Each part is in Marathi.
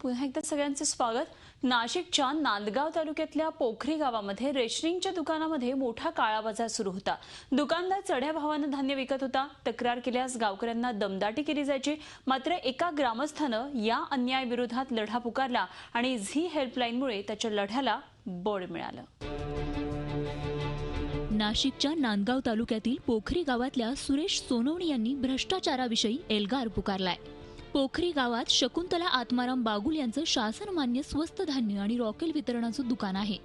पुन्हा एकदा सगळ्यांचे स्वागत। नाशिकच्या नांदगाव तालुक्यातल्या पोखरी गावामध्ये रेशनिंगच्या दुकानामध्ये मोठा काळा बाजार सुरू होता। दुकानदार चढ्या भावाने धान्य विकत होता। तक्रार केल्यास गावकऱ्यांना दमदाटी केली जायची। मात्र एका ग्रामस्थानं या अन्यायाविरोधात लढा पुकारला आणि झी हेल्पलाईनमुळे त्याच्या लढ्याला बळ मिळालं। नाशिकच्या नांदगाव तालुक्यातील पोखरी गावातल्या सुरेश सोनवणे यांनी भ्रष्टाचाराविषयी एल्गार पुकारलाय। पोखरी गावात शकुंतला आत्माराम बागुल यांचं शासनमान्य स्वस्त धान्य आणि रॉकेल वितरणाचं दुकान आहे।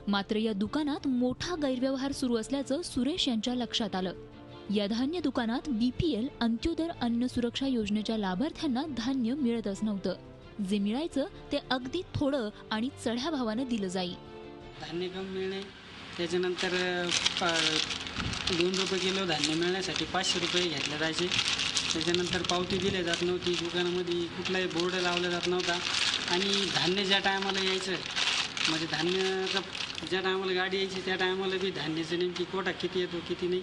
मात्र या दुकानात मोठा गैरव्यवहार सुरू असल्याचं सुरेश यांच्या लक्षात आलं। या धान्य दुकानात बीपीएल अंत्योदय अन्न सुरक्षा योजनेच्या लाभार्थ्यांना धान्य मिळतच नव्हतं। जे मिळायचं ते अगदी थोडं आणि चढ्या भावाने दिलं जाई। धान्य कमी मिळणे, त्याच्यानंतर 2 रुपये किलो धान्य मिळण्यासाठी 500 रुपये घेतले जायचे। त्याच्यानंतर पावती दिली जात नव्हती, दुकानामध्ये कुठलाही बोर्ड लावला जात नव्हता आणि धान्य ज्या टायमाला यायचं म्हणजे धान्याचा ज्या टायमाला गाडी यायची त्या टायमाला बी धान्याचं नेमकी कोटा किती येतो किती नाही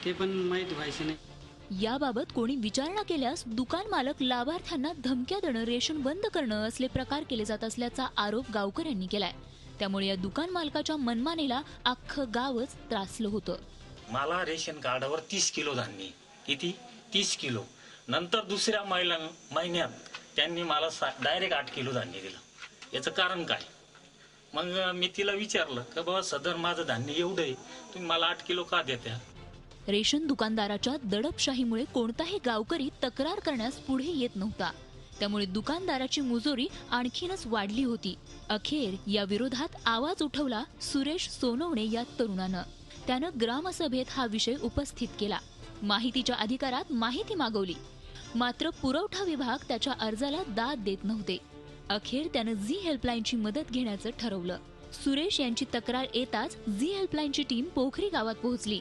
ते पण माहीत व्हायचं नाही। याबाबत कोणी विचारणा केल्यास दुकान मालक लाभार्थ्यांना धमक्या देणं, रेशन बंद करणं असले प्रकार केले जात असल्याचा आरोप गावकऱ्यांनी केलाय। त्यामुळे या दुकान मालकाच्या मनमानीला अख्खं गावच त्रासलं होतं। मला रेशन कार्डावर 30 किलो धान्य, किती 30 किलो, नंतर दुसऱ्या महिन्यात त्यांनी मला डायरेक्ट 8 किलो धान्य दिलं। याचं कारण काय? मग मी तिला विचारलं की बाबा सदर माझं धान्य एवढं आहे, तुम्ही मला 8 किलो का देता? रेशन दुकानदाराच्या दडपशाहीमुळे कोणताही गावकरी तक्रार करण्यास पुढे येत नव्हता। त्यामुळे दुकानदाराची मुजोरी आणखीनच वाढली होती। अखेर या विरोधात आवाज उठवला सुरेश सोनवणे या तरुणानं। त्यानं ग्रामसभेत हा विषय उपस्थित केला। माहितीच्या अधिकारात माहिती मागवली, मात्र पुरवठा विभाग त्याच्या अर्जाला दाद देत नव्हते। अखेर त्यानं झी हेल्पलाईनची मदत घेण्याचं ठरवलं। सुरेश यांची तक्रार येताच झी हेल्पलाईनची टीम पोखरी गावात पोहोचली।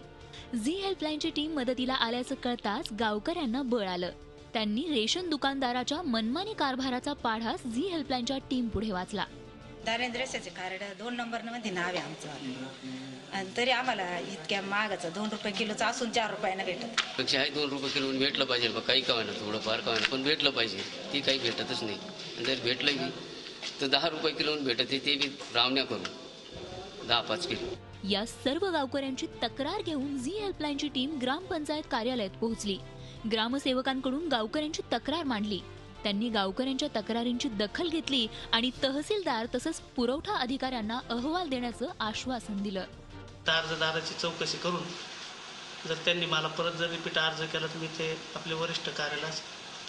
झी हेल्पलाईनची टीम मदतीला आल्याचं कळताच गावकऱ्यांना बळ आलं। त्यांनी रेशन दुकानदाराच्या मनमानी कारभाराचा पाढा झी हेल्पलाईनच्या टीम पुढे वाचला। दारिद्र्याचे कार्ड 2 नंबर मध्ये नाव आहे आमचं, आणि तरी आम्हाला इतक्या महागाचं 2 रुपये किलोचं असून 4 रुपयानं भेटत। पेक्षा 2 रुपये किलो भेटलं पाहिजे, काही कमायना थोडं फार कमायना पण भेटलं पाहिजे। ती काही भेटतच नाही, आणि जर भेटलं बी तर 10 रुपये किलो भेटत, ते बी रावण्या करून 10-5 किलो। या सर्व गावकऱ्यांची तक्रार घेऊन झी हेल्पलाईनची टीम ग्रामपंचायत कार्यालयात पोहोचली। ग्रामसेवकांकडून गावकऱ्यांची तक्रार मांडली। त्यांनी गावकऱ्यांच्या तक्रारींची दखल घेतली आणि तहसीलदार तसंच पुरवठा अधिकाऱ्यांना अहवाल देण्याचं आश्वासन दिलं। अर्जदाराची चौकशी करून जर त्यांनी मला परत जर रिपीट अर्ज केला तर मी ते आपले वरिष्ठ कार्यालयास,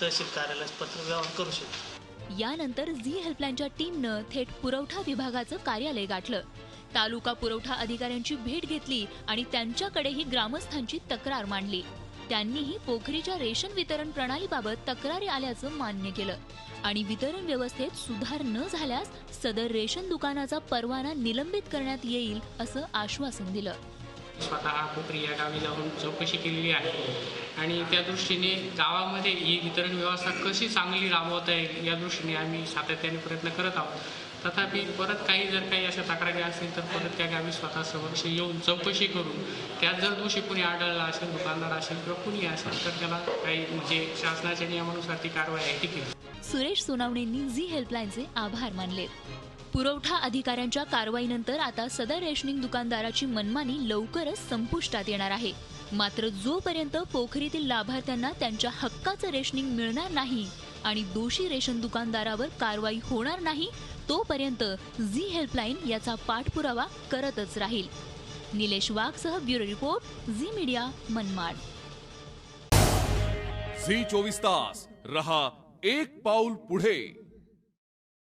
तहसील कार्यालयास पत्र व्यवहार करू शकतो। यानंतर झी हेल्पलाईनच्या टीमनं थेट पुरवठा विभागाचं कार्यालय गाठलं। तालुका पुरवठा अधिकाऱ्यांची भेट घेतली आणि त्यांच्याकडेही ग्रामस्थांची तक्रार मांडली। त्यांनीही पोखरीच्या रेशन वितरण प्रणालीबाबत तक्रारी आल्याचं मान्य केलं आणि वितरण व्यवस्थेत सुधार न झाल्यास सदर रेशन दुकानाचा परवाना निलंबित करण्यात येईल असं आश्वासन दिलं। स्वतः पोखरी या गावी जाऊन चौकशी केलेली आहे आणि त्या दृष्टीने गावामध्ये ही वितरण व्यवस्था कशी चांगली राबवता येईल या दृष्टीने आम्ही सातत्याने प्रयत्न करत आहोत। तथापि परत काही जर काही अशा तक्रारी असतील तर परत त्या गावी स्वतः समक्ष येऊन चौकशी करून त्यात जर दोषी कुणी आढळला असेल, दुकानदार असेल किंवा कुणी असेल, तर त्याला काही म्हणजे शासनाच्या नियमानुसार ती कारवाई आहे ती केली। सुरेश सोनवणेंनी झी हेल्पलाईनचे आभार मानले। पुरवठा अधिकाऱ्यांच्या कारवाईनंतर आता सदर रेशनिंग दुकानदाराची मनमानी लवकरच संपुष्टात येणार आहे। मात्र जोपर्यंत पोखरीतील लाभार्थ्यांना त्यांच्या हक्काचं रेशनिंग मिळणार नाही आणि दोषी रेशन दुकानदारावर कारवाई होणार नाही तोपर्यंत झी हेल्पलाईन याचा पाठपुरावा करतच राहील। निलेश वाघसह bureau report, Zee Media, Manmad. Zee 24 तास रहा एक पाऊल पुढे।